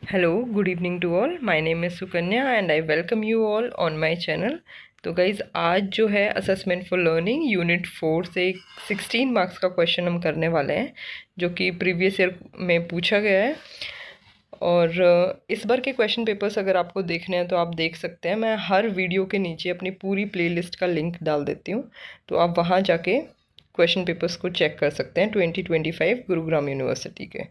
Hello, good evening to all. My name is Sukanya and I welcome you all on my channel. तो guys, आज जो है assessment for learning unit 4 से 16 marks का question हम करने वाले हैं, जो कि प्रीवियस ईयर में पूछा गया है। और इस बार के क्वेश्चन पेपर्स अगर आपको देखने हैं तो आप देख सकते हैं। मैं हर वीडियो के नीचे अपनी पूरी प्लेलिस्ट का लिंक डाल देती हूँ, तो आप वहाँ जाके क्वेश्चन पेपर्स को चेक कर सकते हैं 2025 गुरुग्राम यूनिवर्सिटी के।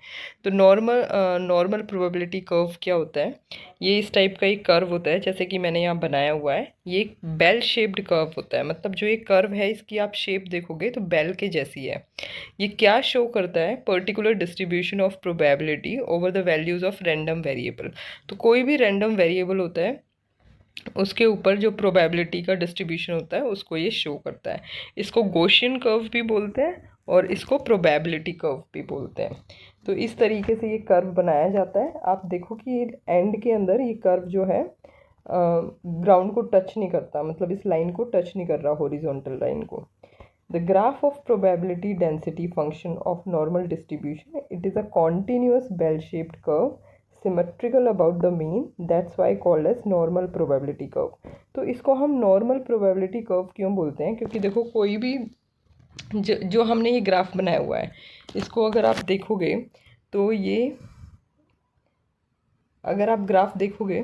तो नॉर्मल प्रोबेबिलिटी कर्व क्या होता है? ये इस टाइप का एक कर्व होता है, जैसे कि मैंने यहाँ बनाया हुआ है। ये एक बेल शेप्ड कर्व होता है, मतलब जो ये कर्व है इसकी आप शेप देखोगे तो बेल के जैसी है। ये क्या शो करता है? Particular distribution of probability over the values of random variable. तो कोई भी रैंडम वेरिएबल होता है, उसके ऊपर जो प्रोबेबिलिटी का डिस्ट्रीब्यूशन होता है उसको ये शो करता है। इसको गॉसियन कर्व भी बोलते हैं और इसको प्रोबेबिलिटी कर्व भी बोलते हैं। तो इस तरीके से ये कर्व बनाया जाता है। आप देखो कि एंड के अंदर ये कर्व जो है ग्राउंड को टच नहीं करता, मतलब इस लाइन को टच नहीं कर रहा, हॉरिजॉन्टल लाइन को। The graph of probability density function of normal distribution, it is a continuous bell shaped curve symmetrical about the mean, that's why called as normal probability curve. तो इसको हम normal probability curve क्यों बोलते हैं? क्योंकि देखो, कोई भी जो हमने ये ग्राफ बनाया हुआ है, इसको अगर आप देखोगे तो ये, अगर आप ग्राफ देखोगे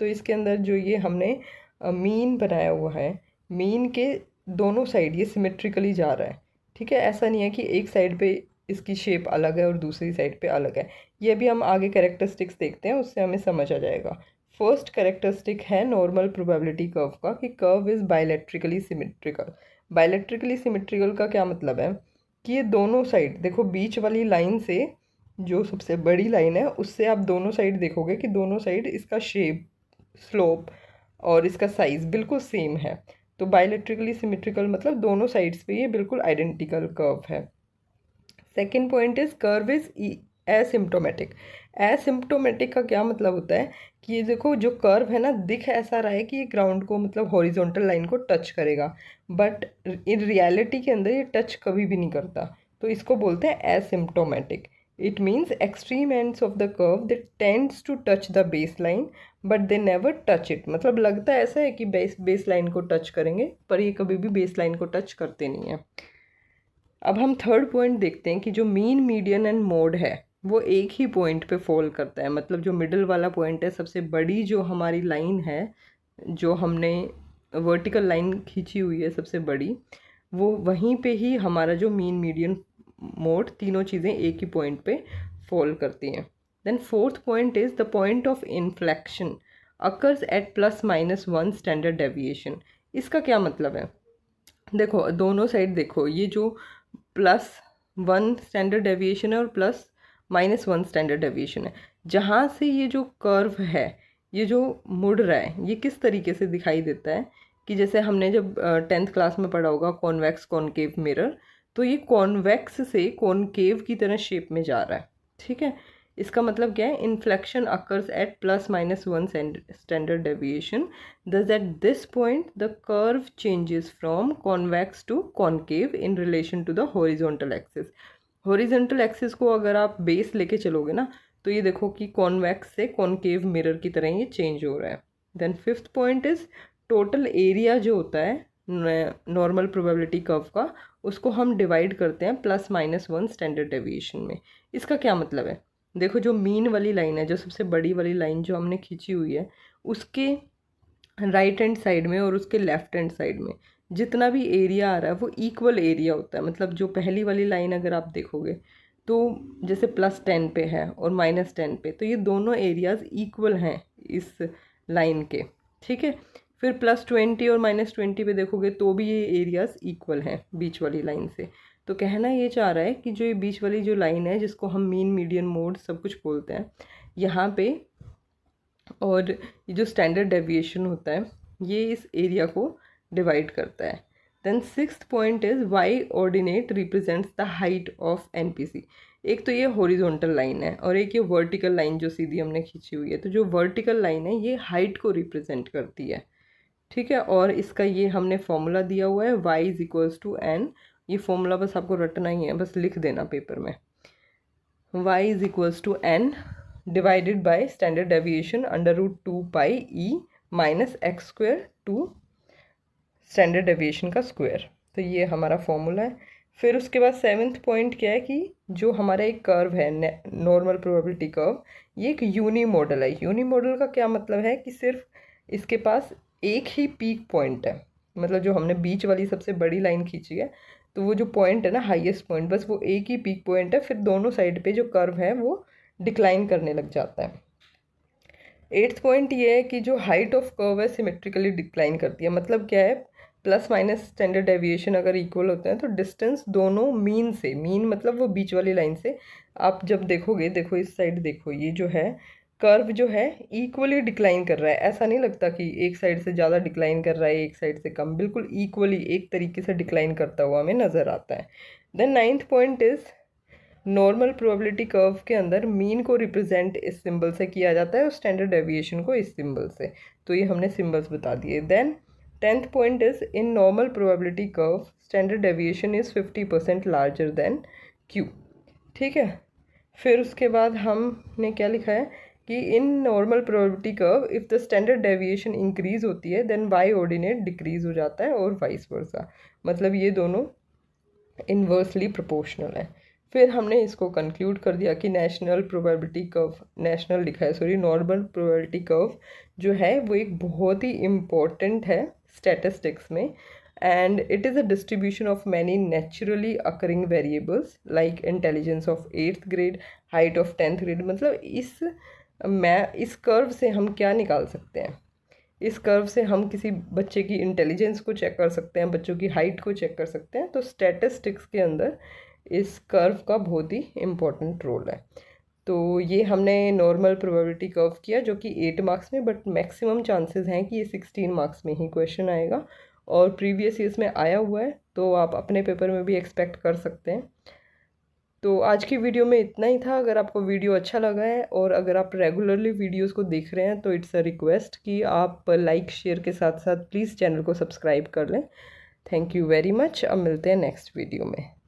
तो इसके अंदर जो ये हमने मीन बनाया हुआ है, मीन के दोनों साइड ये सिमेट्रिकली जा रहा है। ठीक है, ऐसा नहीं है कि एक साइड पे इसकी शेप अलग है और दूसरी साइड पे अलग है। ये भी हम आगे कैरेक्टरिस्टिक्स देखते हैं, उससे हमें समझ आ जाएगा। फर्स्ट कैरेक्टरिस्टिक है नॉर्मल प्रोबेबिलिटी कर्व का कि कर्व इज़ बायलैट्रिकली सिमेट्रिकल। बायलैट्रिकली सिमेट्रिकल का क्या मतलब है? कि ये दोनों साइड देखो, बीच वाली लाइन से, जो सबसे बड़ी लाइन है उससे आप दोनों साइड देखोगे कि दोनों साइड इसका शेप, स्लोप और इसका साइज़ बिल्कुल सेम है। तो बायलैट्रिकली सिमेट्रिकल मतलब दोनों साइड्स पे ये बिल्कुल आइडेंटिकल कर्व है। Second point is curve is asymptomatic. Asymptomatic का क्या मतलब होता है? कि ये देखो, जो कर्व है ना, दिख ऐसा रहा है कि ये ग्राउंड को, मतलब हॉरिजॉन्टल लाइन को टच करेगा, बट इन रियलिटी के अंदर ये टच कभी भी नहीं करता। तो इसको बोलते हैं asymptomatic. It means extreme ends of the curve they tends to touch the base line but they never touch it. मतलब लगता ऐसा है कि बेस लाइन को टच करेंगे, पर ये कभी भी बेस लाइन को टच करते नहीं है। अब हम थर्ड पॉइंट देखते हैं कि जो मीन, मीडियन एंड मोड है वो एक ही पॉइंट पे फॉल करता है। मतलब जो मिडिल वाला पॉइंट है, सबसे बड़ी जो हमारी लाइन है, जो हमने वर्टिकल लाइन खींची हुई है सबसे बड़ी, वो वहीं पे ही हमारा जो मीन, मीडियन, मोड, तीनों चीज़ें एक ही पॉइंट पे फॉल करती हैं। Then fourth point is the point of inflection occurs at +-1 standard deviation. इसका क्या मतलब है? देखो, दोनों साइड देखो, ये जो +1 स्टैंडर्ड डेविएशन है और +-1 स्टैंडर्ड डेविएशन है, जहाँ से ये जो कर्व है, ये जो मुड़ रहा है, ये किस तरीके से दिखाई देता है कि जैसे हमने जब 10th क्लास में पढ़ा होगा कॉन्वेक्स कॉनकेव मिरर, तो ये कॉन्वेक्स से कॉनकेव की तरह शेप में जा रहा है। ठीक है, इसका मतलब क्या है? Inflection occurs at +-1 standard deviation, thus at this point the curve changes from convex to concave in relation to the horizontal axis. horizontal axis को अगर आप बेस लेके चलोगे ना, तो ये देखो कि कॉन्वेक्स से कॉनकेव मिरर की तरह ये चेंज हो रहा है। Then fifth point is total area जो होता है नॉर्मल प्रोबेबिलिटी कर्व का, उसको हम डिवाइड करते हैं +-1 स्टैंडर्ड डेविएशन में। इसका क्या मतलब है? देखो, जो मीन वाली लाइन है, जो सबसे बड़ी वाली लाइन जो हमने खींची हुई है, उसके राइट हैंड साइड में और उसके लेफ्ट हैंड साइड में जितना भी एरिया आ रहा है वो इक्वल एरिया होता है। मतलब जो पहली वाली लाइन अगर आप देखोगे तो जैसे +10 पे है और -10 पे, तो ये दोनों एरियाज इक्वल हैं इस लाइन के। ठीक है, फिर +20 और -20 पे देखोगे तो भी ये एरियाज इक्वल हैं बीच वाली लाइन से। तो कहना ये चाह रहा है कि जो ये बीच वाली जो लाइन है, जिसको हम मीन, मीडियन, मोड सब कुछ बोलते हैं, यहाँ पे, और ये जो स्टैंडर्ड डेविएशन होता है, ये इस एरिया को डिवाइड करता है। Then sixth point is Y ordinate represents the height of NPC. एक तो ये हॉरिजॉन्टल लाइन है और एक ये वर्टिकल लाइन जो सीधी हमने खींची हुई है। तो जो वर्टिकल लाइन है ये हाइट को रिप्रेजेंट करती है। ठीक है, और इसका ये हमने फॉर्मूला दिया हुआ है y=n। ये फॉर्मूला बस आपको रटना ही है, बस लिख देना पेपर में। y=n divided by standard deviation √2 pi e minus x square to standard deviation का स्क्वायर। तो ये हमारा फॉर्मूला है। फिर उसके बाद 7th पॉइंट क्या है कि जो हमारा एक कर्व है नॉर्मल प्रोबेबिलिटी कर्व, ये एक यूनी मॉडल है। यूनी मॉडल का क्या मतलब है कि सिर्फ इसके पास एक ही पीक पॉइंट है, मतलब जो हमने बीच वाली सबसे बड़ी लाइन खींची है तो वो जो पॉइंट है ना हाईएस्ट पॉइंट, बस वो एक ही पीक पॉइंट है, फिर दोनों साइड पे जो कर्व है वो डिक्लाइन करने लग जाता है। 8th पॉइंट ये है कि जो हाइट ऑफ कर्व है सिमेट्रिकली डिक्लाइन करती है। मतलब क्या है, प्लस माइनस स्टैंडर्ड डेविएशन अगर इक्वल होते हैं तो डिस्टेंस दोनों मीन से, मीन मतलब वो बीच वाली लाइन से, आप जब देखोगे, देखो इस साइड देखो, ये जो है कर्व जो है इक्वली डिक्लाइन कर रहा है। ऐसा नहीं लगता कि एक साइड से ज़्यादा डिक्लाइन कर रहा है एक साइड से कम, बिल्कुल इक्वली एक तरीके से डिक्लाइन करता हुआ हमें नज़र आता है। Then 9th point is normal probability curve के अंदर मीन को रिप्रेजेंट इस सिंबल से किया जाता है और स्टैंडर्ड डेविएशन को इस सिंबल से। तो ये हमने सिंबल्स बता दिए। Then 10th point is in normal probability curve standard deviation is 50% larger than Q. ठीक है, फिर उसके बाद हमने क्या लिखा है कि इन normal probability curve if the standard deviation increase होती है देन वाई ऑर्डिनेट डिक्रीज हो जाता है और वाइस वर्सा, मतलब ये दोनों इन्वर्सली प्रोपोर्शनल है। फिर हमने इसको कंक्लूड कर दिया कि नॉर्मल प्रोबेबिलिटी कर्व जो है वो एक बहुत ही इम्पोर्टेंट है स्टैटिस्टिक्स में, and it is a distribution of many naturally occurring variables like intelligence of 8th grade, height of 10th grade. मतलब इस कर्व से हम क्या निकाल सकते हैं, इस कर्व से हम किसी बच्चे की इंटेलिजेंस को चेक कर सकते हैं, बच्चों की हाइट को चेक कर सकते हैं। तो स्टैटिस्टिक्स के अंदर इस कर्व का बहुत ही इम्पोर्टेंट रोल है। तो ये हमने नॉर्मल प्रोबेबिलिटी कर्व किया जो कि 8 मार्क्स में, बट मैक्सिमम चांसेस हैं कि ये 16 मार्क्स में ही क्वेश्चन आएगा और प्रीवियस ईयर्स में आया हुआ है, तो आप अपने पेपर में भी एक्सपेक्ट कर सकते हैं। तो आज की वीडियो में इतना ही था। अगर आपको वीडियो अच्छा लगा है और अगर आप रेगुलरली वीडियोस को देख रहे हैं तो इट्स अ रिक्वेस्ट कि आप लाइक शेयर के साथ साथ प्लीज़ चैनल को सब्सक्राइब कर लें। Thank you very much. अब मिलते हैं नेक्स्ट वीडियो में।